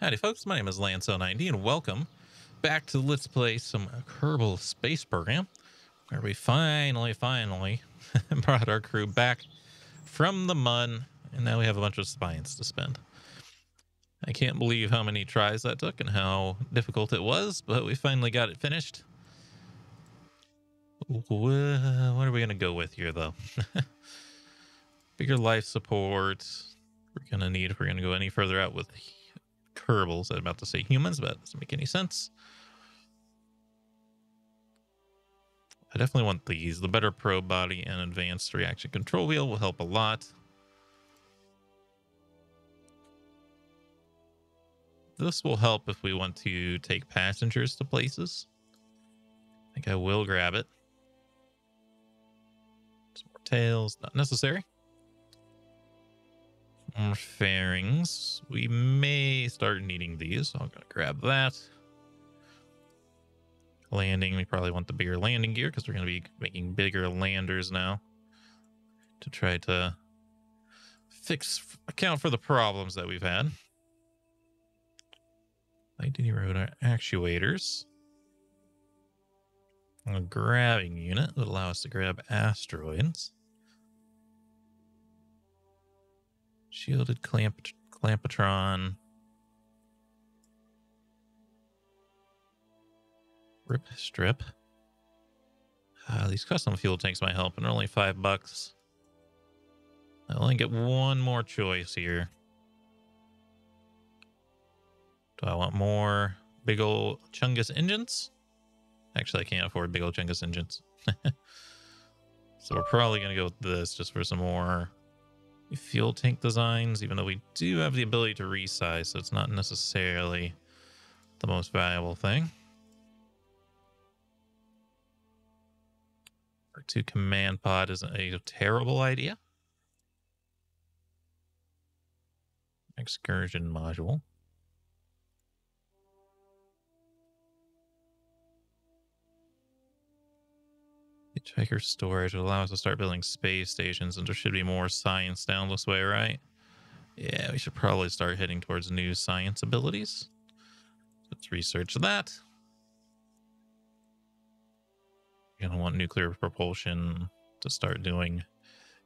Howdy folks, my name is Lanso90 and welcome back to Let's Play some Kerbal Space Program, where we finally brought our crew back from the mud, and now we have a bunch of spines to spend. I can't believe how many tries that took and how difficult it was, but we finally got it finished. What are we going to go with here, though? Bigger life support we're going to need if we're going to go any further out with Kerbals. I'm about to say humans, but that doesn't make any sense. I definitely want these. The better probe body and advanced reaction control wheel will help a lot. This will help if we want to take passengers to places. I think I will grab it. Some more tails, not necessary. More fairings. We may start needing these, so I'm going to grab that. Landing, we probably want the bigger landing gear because we're going to be making bigger landers now to try to account for the problems that we've had. Lightning rotor actuators. A grabbing unit that allow us to grab asteroids. Shielded clampatron. Rip strip. These custom fuel tanks might help, and they're only $5. I only get one more choice here. Do I want more big old Chungus engines? Actually, I can't afford big old Chungus engines. So we're probably going to go with this just for some more fuel tank designs, even though we do have the ability to resize, so it's not necessarily the most valuable thing. R2 command pod isn't a terrible idea. Excursion module. Hitchhiker storage will allow us to start building space stations, and there should be more science down this way, right? Yeah, we should probably start heading towards new science abilities. Let's research that. You're going to want nuclear propulsion to start doing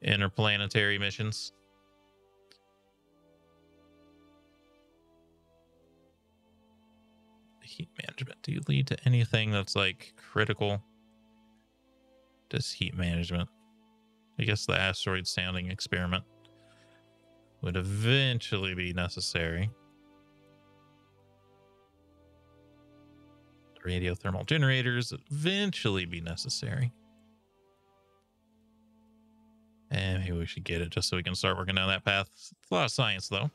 interplanetary missions. Heat management. Do you lead to anything that's like critical? Just heat management. I guess the asteroid sounding experiment would eventually be necessary. The radiothermal generators would eventually be necessary. And maybe we should get it just so we can start working down that path. It's a lot of science, though.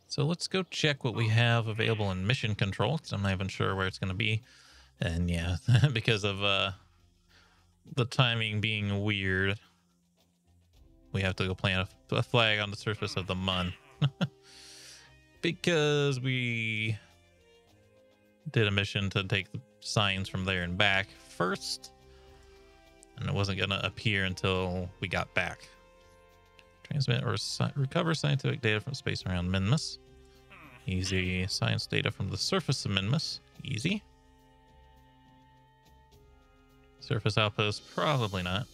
So let's go check what we have available in mission control, because I'm not even sure where it's going to be. And yeah, because of the timing being weird, we have to go plant a flag on the surface of the mud. Because we did a mission to take the signs from there and back first, and it wasn't going to appear until we got back. Transmit or recover scientific data from space around Minmus. Easy. Science data from the surface of Minmus. Easy. Surface outpost, probably not.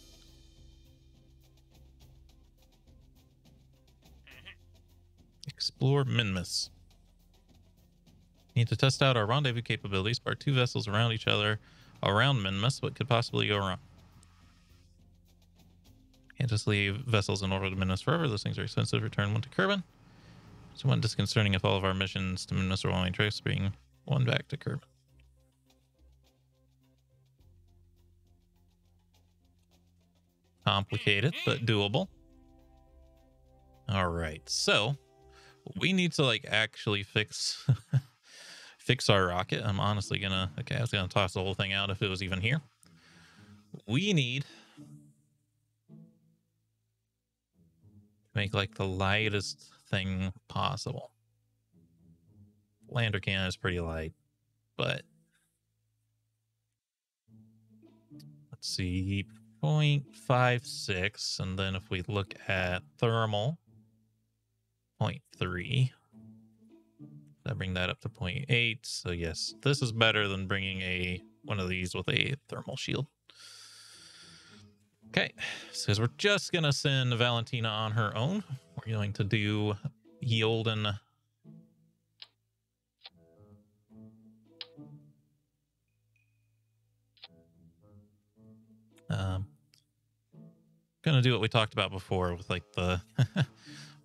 Explore Minmus. Need to test out our rendezvous capabilities. Park 2 vessels around each other around Minmus. What could possibly go wrong? Can't just leave vessels in orbit of Minmus forever. Those things are expensive. Return one to Kerbin. So one disconcerting if all of our missions to Minmus are only trips, bring one back to Kerbin. Complicated, but doable. All right, so we need to like actually fix fix our rocket. I'm honestly gonna I was gonna toss the whole thing out if it was even here. We need to make like the lightest thing possible. Lander cannon is pretty light, but let's see. 0.56, and then if we look at thermal, 0.3. I bring that up to 0.8. So yes, this is better than bringing one of these with a thermal shield. Okay, so we're just gonna send Valentina on her own. We're going to do Yolden. Gonna do what we talked about before with like the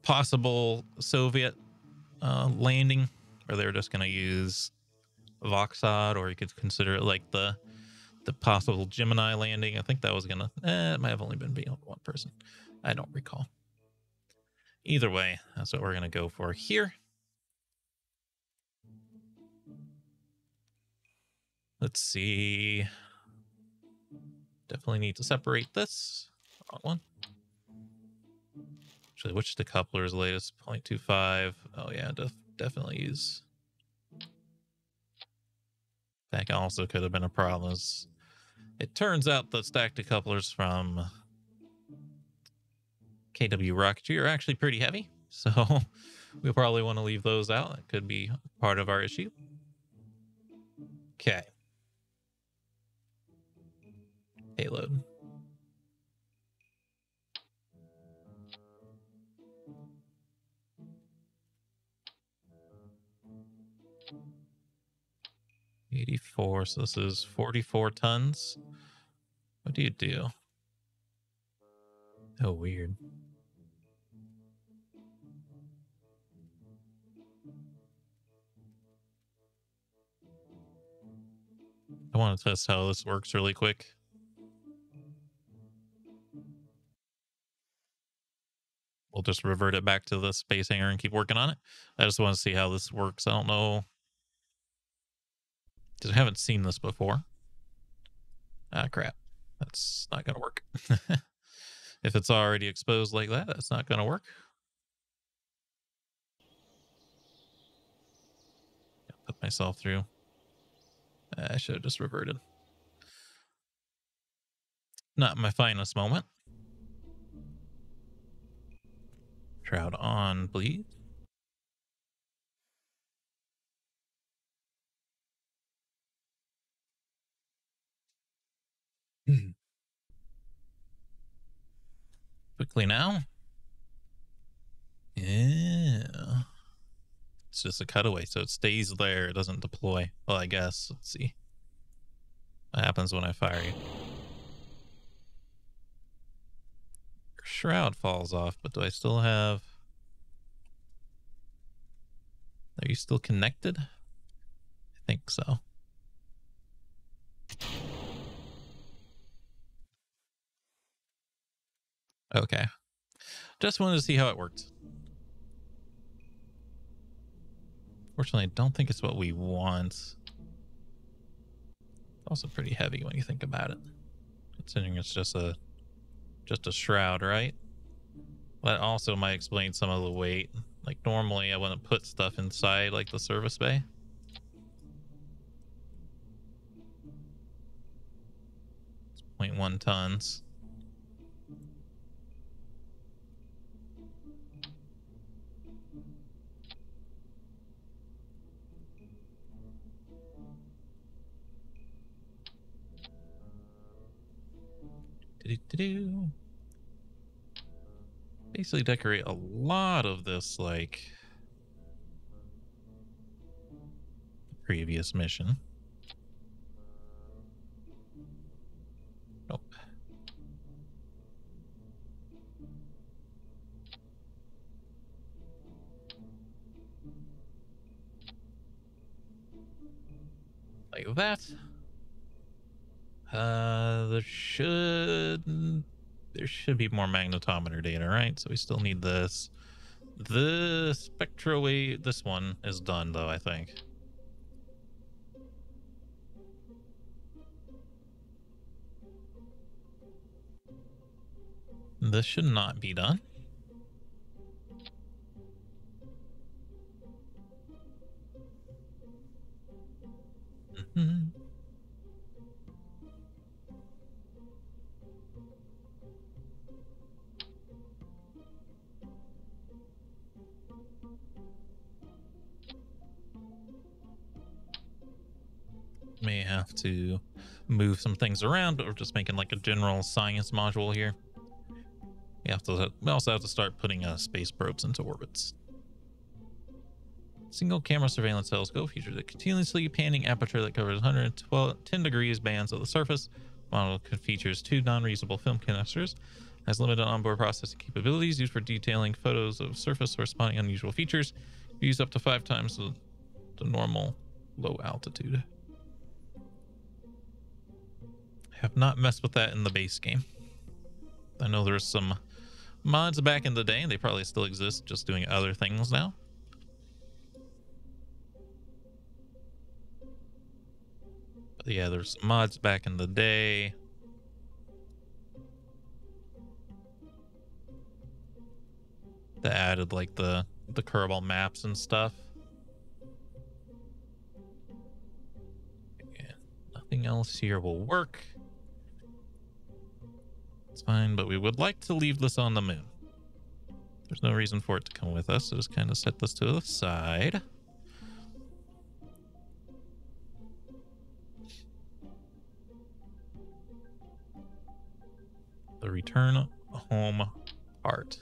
possible Soviet landing, where they're just gonna use Voxod, or you could consider it like the possible Gemini landing. I think that was gonna it might have only been beyond one person. I don't recall. Either way, that's what we're gonna go for here. Let's see. Definitely need to separate this. Wrong one. Actually, which decoupler is latest? 0.25. Oh yeah, definitely use. That also could have been a problem. It turns out the stack decouplers from KW Rocketry are actually pretty heavy, so we probably want to leave those out. That could be part of our issue. Okay. Payload. $84, so this is 44 tons. What do you do? Oh, weird. I want to test how this works really quick. We'll just revert it back to the space hangar and keep working on it. I just want to see how this works. I don't know. Because I haven't seen this before. Ah, crap. That's not going to work. If it's already exposed like that, that's not going to work. Put myself through. I should have just reverted. Not my finest moment. Shroud on, please. Quickly now. Yeah. It's just a cutaway, so it stays there. It doesn't deploy. Well, I guess. Let's see. What happens when I fire you? Your shroud falls off, but do I still have... Are you still connected? I think so. Okay. Just wanted to see how it worked. Fortunately, I don't think it's what we want. It's also pretty heavy when you think about it. Considering it's just a shroud, right? That also might explain some of the weight. Like normally I wouldn't put stuff inside like the service bay. It's 0.1 tons. Do-do-do-do. Basically decorate a lot of this like previous mission. Nope. Like that. There should be more magnetometer data, right? So we still need this. The spectrowave, this one is done though, I think. This should not be done. Mm-hmm. May have to move some things around, but we're just making like a general science module here. We also have to start putting space probes into orbits. Single camera surveillance telescope features a continuously panning aperture that covers 110 degrees bands of the surface. Model features 2 non-reusable film canisters. Has limited onboard processing capabilities used for detailing photos of surface or spotting unusual features. Used up to 5 times the normal low altitude. Have not messed with that in the base game. I know there's some mods back in the day, and they probably still exist, just doing other things now. But yeah, there's mods back in the day. That added like the Kerbal maps and stuff. Yeah, nothing else here will work. It's fine, but we would like to leave this on the moon. There's no reason for it to come with us, so just kind of set this to the side. The return home part.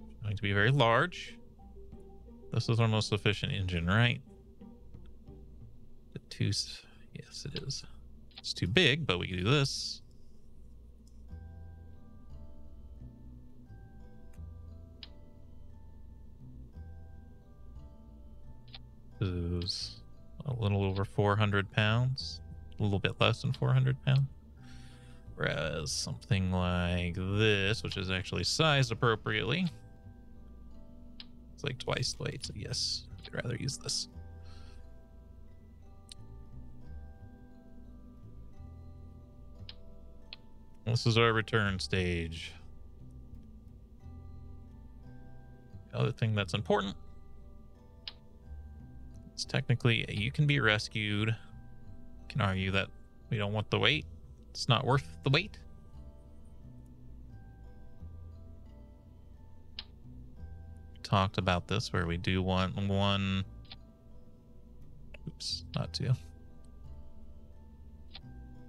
It's going to be very large. This is our most efficient engine, right? Yes, it is. It's too big, but we can do this. This is a little over 400 pounds, a little bit less than 400 pounds. Whereas something like this, which is actually sized appropriately, it's like twice the weight. So yes, I'd rather use this. This is our return stage. The other thing that's important is technically you can be rescued. You can argue that we don't want the weight. It's not worth the weight. We talked about this where we do want one. Oops, not two.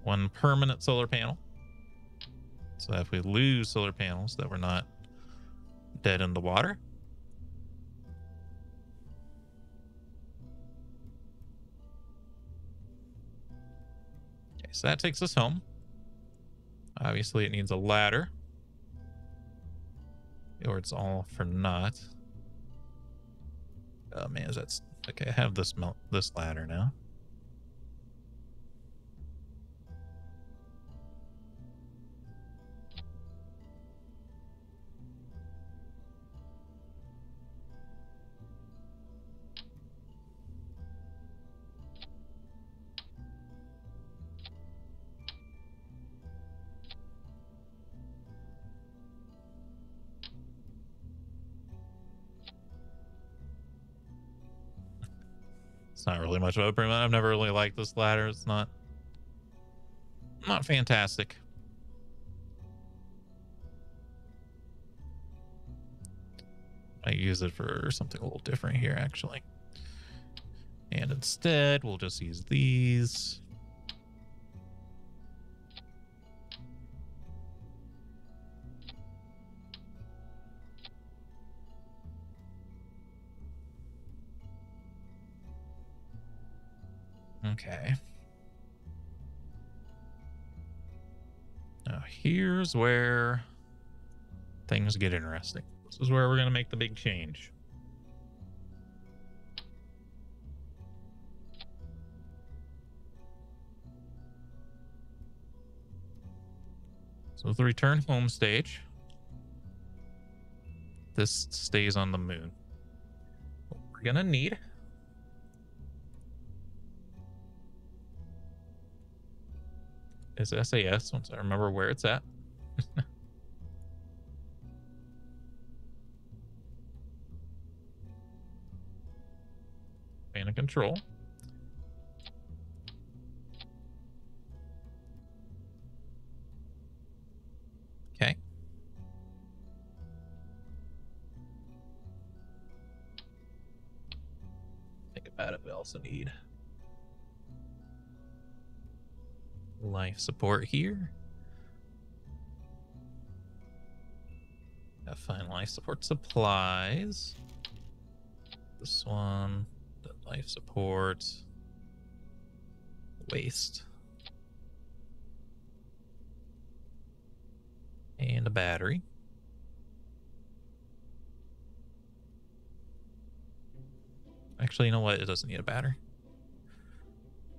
One permanent solar panel. So that if we lose solar panels, that we're not dead in the water. Okay, so that takes us home. Obviously, it needs a ladder. Or it's all for naught. Oh man, that's okay. I have this ladder now. It's not really much of a improvement. I've never really liked this ladder. It's not fantastic. I use it for something a little different here, actually. And instead, we'll just use these. Okay. Now here's where things get interesting. This is where we're going to make the big change. So with the return home stage, this stays on the moon. What we're going to need is SAS, once I remember where it's at. Span of control. Okay. think about it, we also need life support here. Gotta find life support supplies. This one, the life support, waste, and a battery. Actually, you know what? It doesn't need a battery.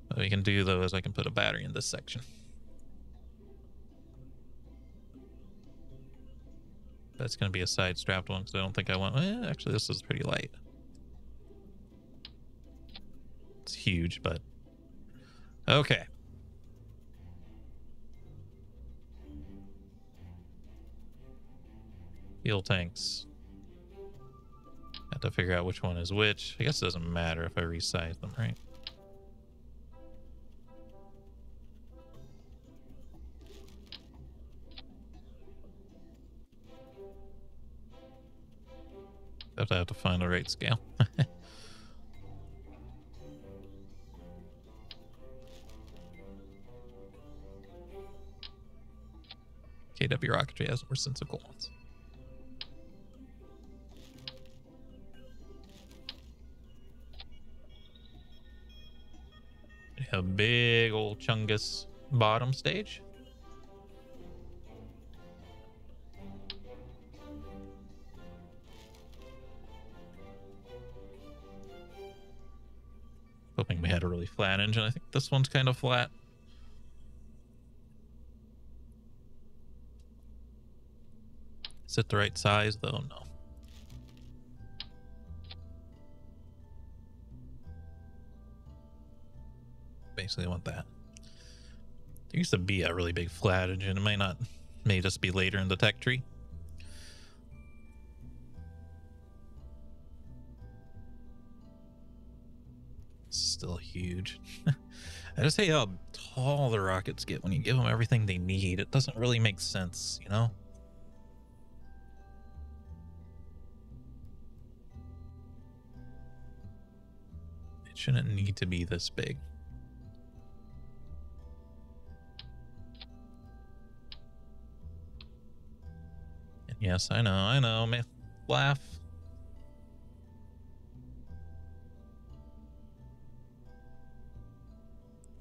What we can do, though, is I can put a battery in this section. That's going to be a side strapped one because I don't think I want... actually, this is pretty light. It's huge, but... Okay. Fuel tanks. Have to figure out which one is which. I guess it doesn't matter if I resize them, right? I have to find the right scale. KW rocketry has more sensical ones. A big old Chungus bottom stage. Hoping we had a really flat engine. I think this one's kind of flat. Is it the right size though? No. Basically want that. There used to be a really big flat engine. It may just be later in the tech tree. It's still huge. I just hate how tall the rockets get when you give them everything they need. It doesn't really make sense, you know? It shouldn't need to be this big. And yes, I know, may laugh.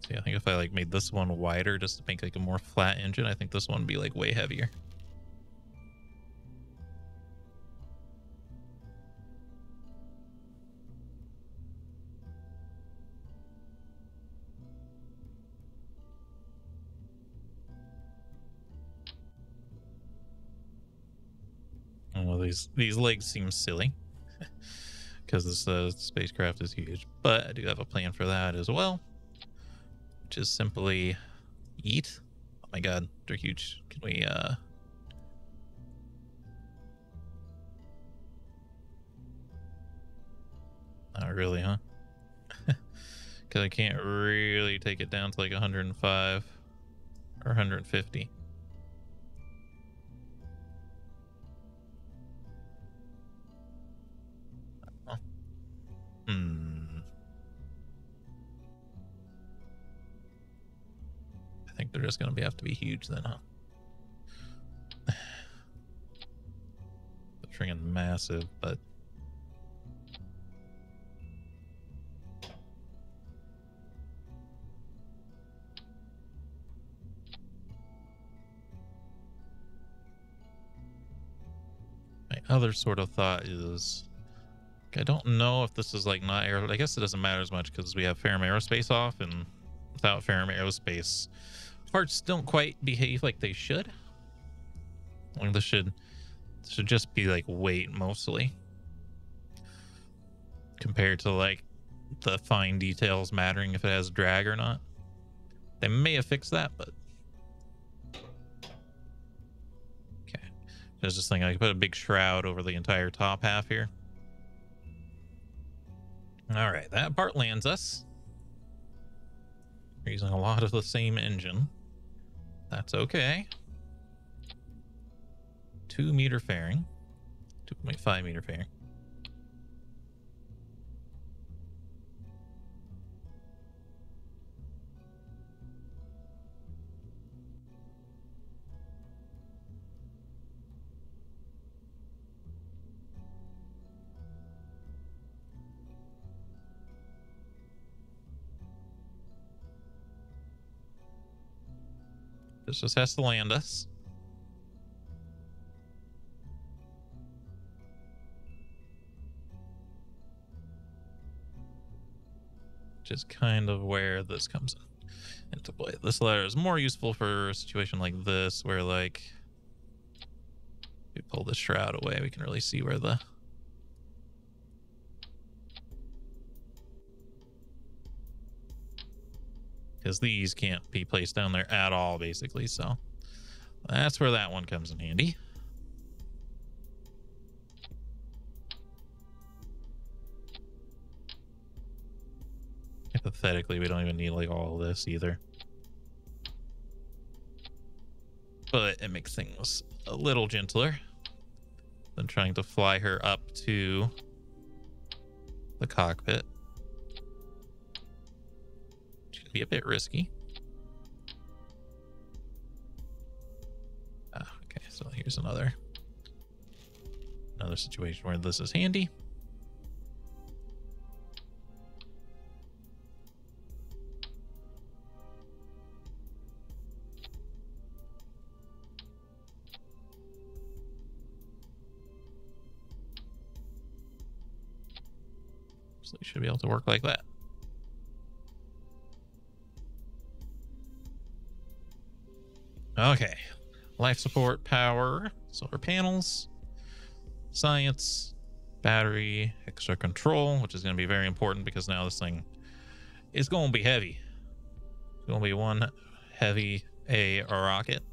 See, I think if I like made this one wider just to make like a more flat engine, I think this one would be like way heavier. Oh, these legs seem silly because this spacecraft is huge, but I do have a plan for that as well, which is simply eat. Oh my god, they're huge. Can we not really, huh? Because I can't really take it down to like 105 or 150. I think they're just going to have to be huge then, huh? They're freaking massive, but... My other sort of thought is... I don't know if this is like not air. I guess it doesn't matter as much because we have Ferrum Aerospace off, and without Ferrum Aerospace, parts don't quite behave like they should. Like this should just be like weight mostly, compared to like the fine details mattering if it has drag or not. They may have fixed that, but okay. I was just thinking I could put a big shroud over the entire top half here. All right, that part lands us. We're using a lot of the same engine. That's okay. 2 meter fairing. 2.5 meter fairing. This just has to land us. Which is kind of where this comes into play. This ladder is more useful for a situation like this, where like we pull the shroud away, we can really see where the because these can't be placed down there at all, basically. So that's where that one comes in handy. Hypothetically, we don't even need like all of this either. But it makes things a little gentler than trying to fly her up to the cockpit. Which could be a bit risky. Okay, so here's another situation where this is handy. So you should be able to work like that. Okay. Life support, power, solar panels, science, battery, extra control, which is going to be very important because now this thing is going to be heavy. It's going to be one heavy a rocket.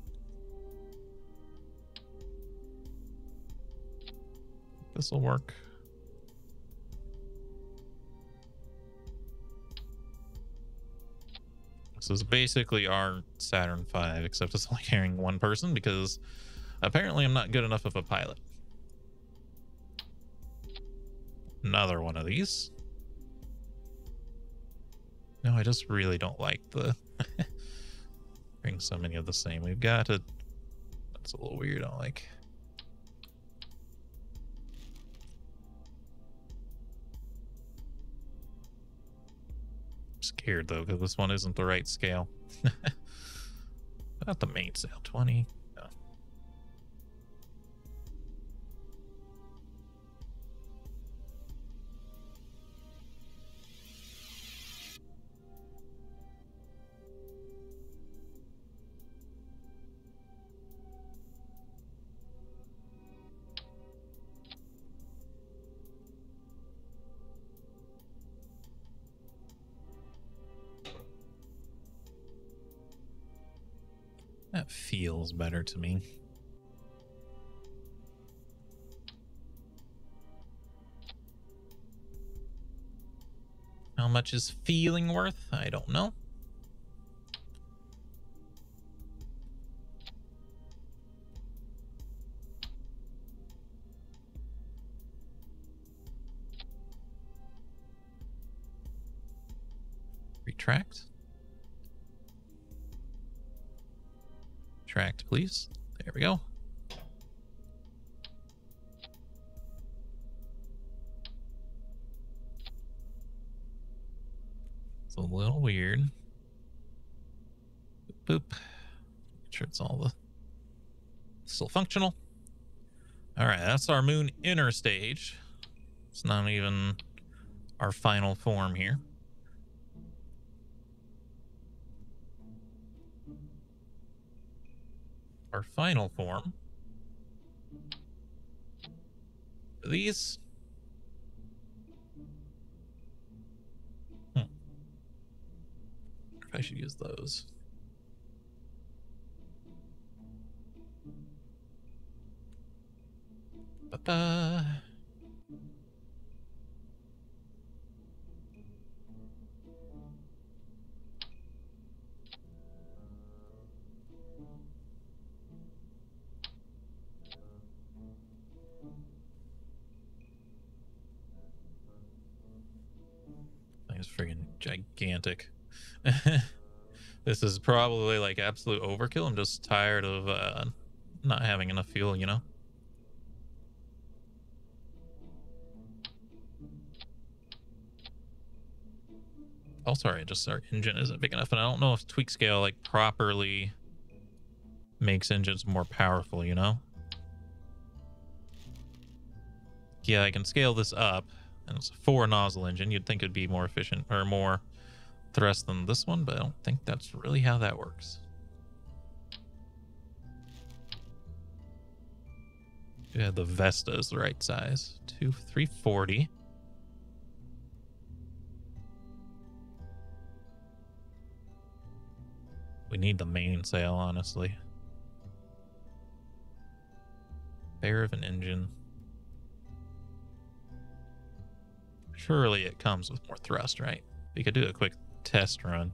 This will work. This is basically our Saturn V, except it's only carrying one person because apparently I'm not good enough of a pilot. Another one of these. No, I just really don't like the bring so many of the same. We've got to. That's a little weird. I like. Scared though because this one isn't the right scale. Not the main sail. 20. No. That feels better to me. How much is feeling worth? I don't know. Retract. Retract, please. There we go. It's a little weird. Boop, boop. Make sure it's all still functional. All right, that's our moon inner stage. It's not even our final form here. Our final form. These. If I should use those. Ba-ba. It's friggin' gigantic. This is probably like absolute overkill. I'm just tired of not having enough fuel, you know? Oh, sorry, just our engine isn't big enough, and I don't know if tweak scale like properly makes engines more powerful, you know? Yeah, I can scale this up, and it's a 4-nozzle engine. You'd think it'd be more efficient or more thrust than this one, but I don't think that's really how that works. Yeah, the Vesta is the right size. 340. We need the mainsail, honestly. Bear of an engine. Surely it comes with more thrust, right? We could do a quick test run.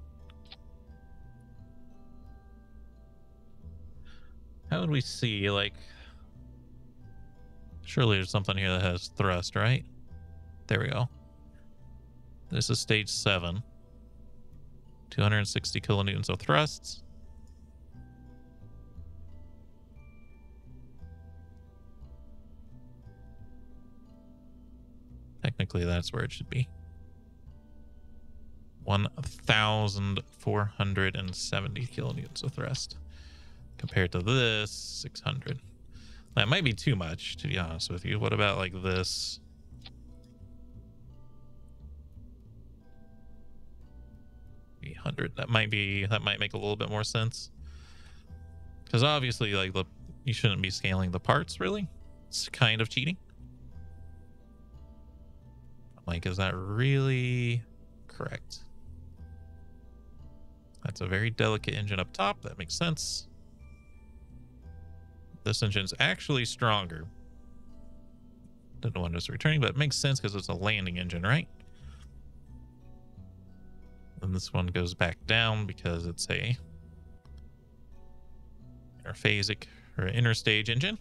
How would we see, like... Surely there's something here that has thrust, right? There we go. This is stage 7. 260 kilonewtons of thrusts. Technically, that's where it should be. 1,470 kilonewtons of thrust. Compared to this, 600. That might be too much, to be honest with you. What about like this? That might make a little bit more sense. Because obviously, like, you shouldn't be scaling the parts, really. It's kind of cheating. Like, is that really correct? That's a very delicate engine up top. That makes sense. This engine's actually stronger than the one that's returning, but it makes sense because it's a landing engine, right? And this one goes back down because it's a interphasic or interstage engine.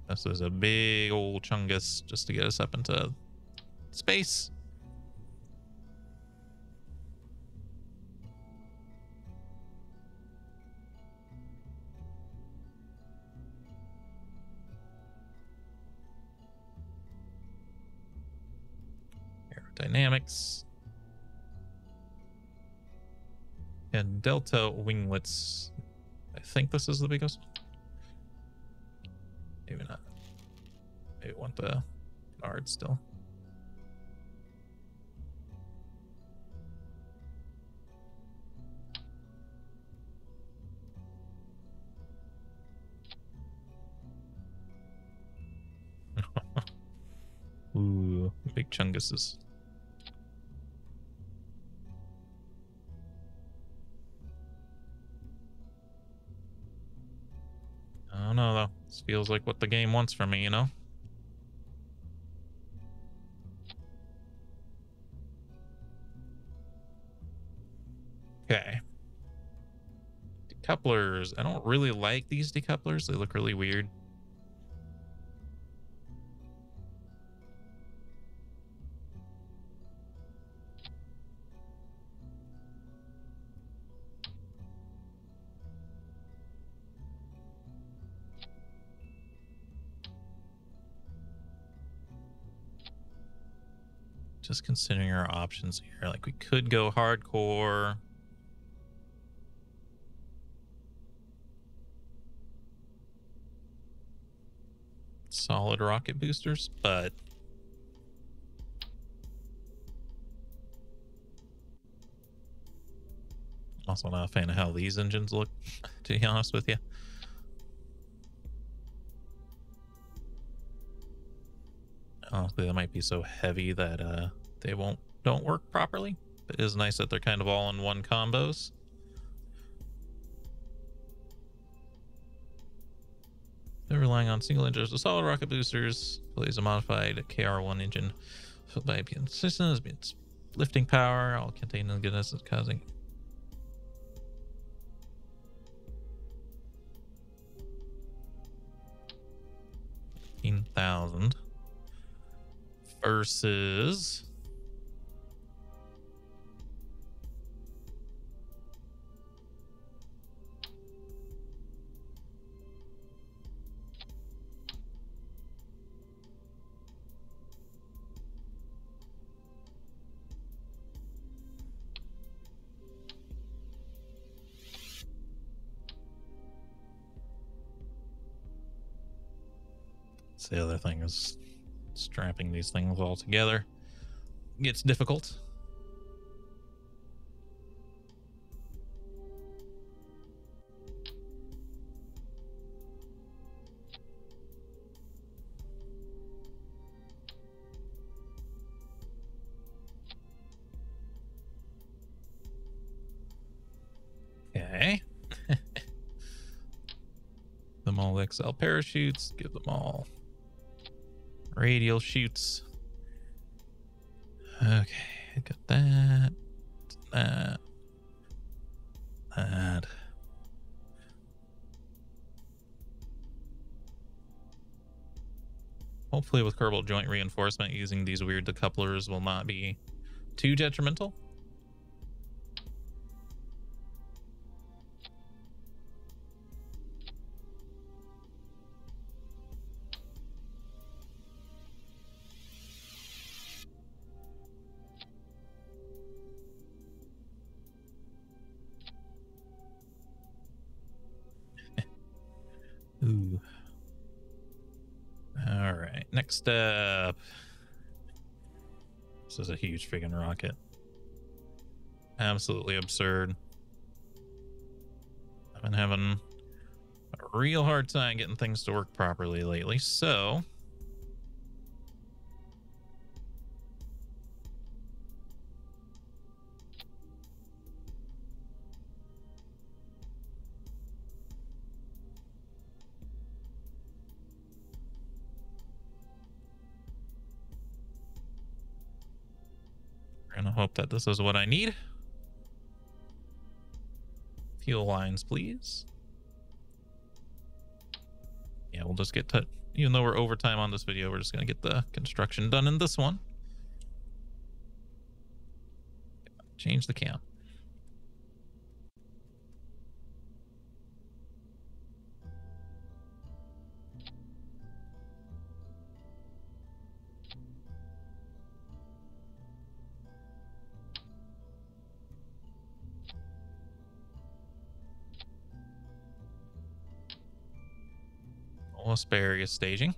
This is a big old chungus just to get us up into space. Aerodynamics. And delta winglets. I think this is the biggest one. Maybe not. Maybe want the guard still. Ooh, big chunguses. I don't know, though. This feels like what the game wants from me, you know? Okay. Decouplers. I don't really like these decouplers. They look really weird. Just considering our options here. Like, we could go hardcore. Solid rocket boosters, but also not a fan of how these engines look, to be honest with you. Honestly, they might be so heavy that they don't work properly. But it is nice that they're kind of all in one combos. They're relying on single engines with solid rocket boosters. Plays a modified KR1 engine filled by APN systems. Its lifting power, all contained in the goodness is causing 15,000 versus That's the other thing, is strapping these things all together gets difficult. Okay. Them all XL parachutes, give them all radial chutes. Okay, got that, that. Hopefully with Kerbal joint reinforcement, using these weird decouplers will not be too detrimental. Ooh. All right, next up. This is a huge friggin' rocket. Absolutely absurd. I've been having a real hard time getting things to work properly lately, so we're gonna hope that this is what I need. Fuel lines, please. Yeah, we'll just get to, even though we're overtime on this video, we're just gonna get the construction done in this one. Change the count. Asparagus staging.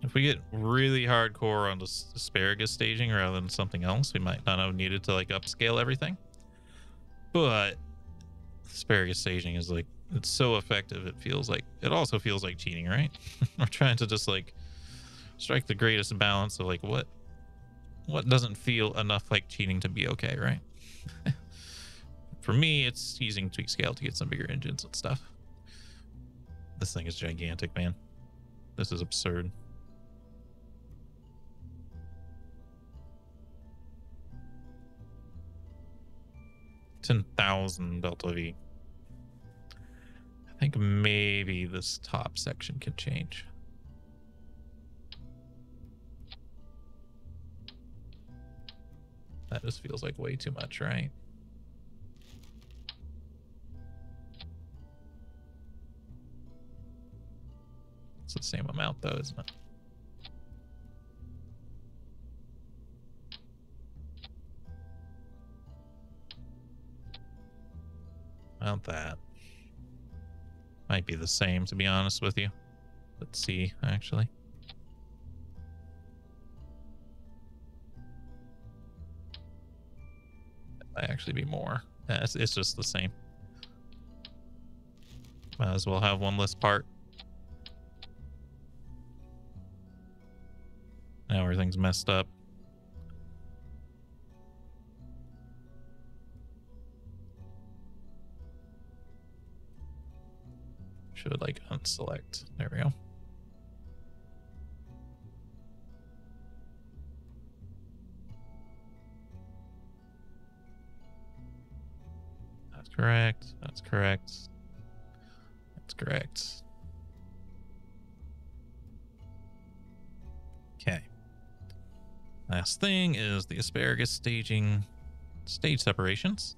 If we get really hardcore on the asparagus staging rather than something else, we might not have needed to like upscale everything. But asparagus staging is like, it's so effective. It also feels like cheating, right? We're trying to just like strike the greatest balance of like what doesn't feel enough like cheating to be okay, right? For me, it's using tweak scale to get some bigger engines and stuff. This thing is gigantic, man. This is absurd. $10,000 Delta V. I think maybe this top section can change. That just feels like way too much, right? It's the same amount though, isn't it? About that. Might be the same, to be honest with you. Let's see, actually. That might actually be more. Yeah, it's just the same. Might as well have one less part. Now everything's messed up. Should like unselect. There we go. That's correct. That's correct. That's correct. Okay. Last thing is the asparagus staging, stage separations.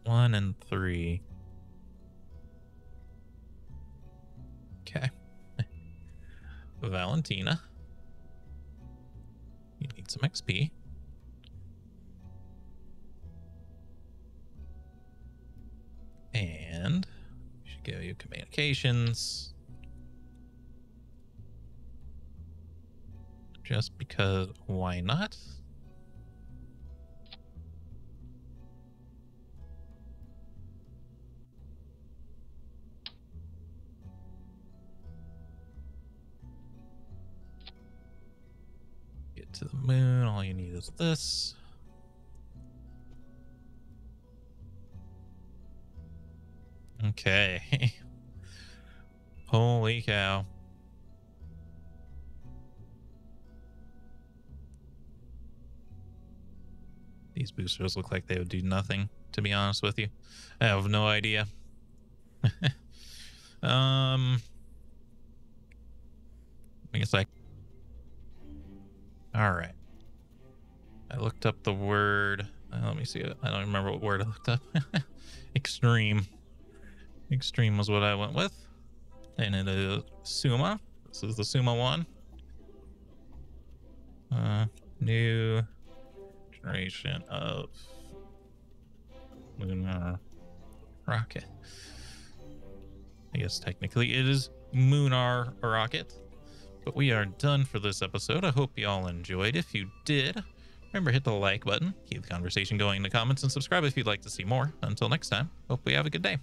One and three. Okay. Valentina. You need some XP. And we should give you communications. Just because, why not? Get to the moon, all you need is this. Okay. Holy cow. These boosters look like they would do nothing, to be honest with you. I have no idea. I guess all right. I looked up the word. Let me see it. I don't remember what word I looked up. Extreme. Extreme was what I went with. And it is Suma. This is the Suma one. New generation of lunar rocket. I guess technically it is Moonar rocket. But we are done for this episode. I hope you all enjoyed. If you did, remember hit the like button, keep the conversation going in the comments, and subscribe if you'd like to see more. Until next time, hope we have a good day.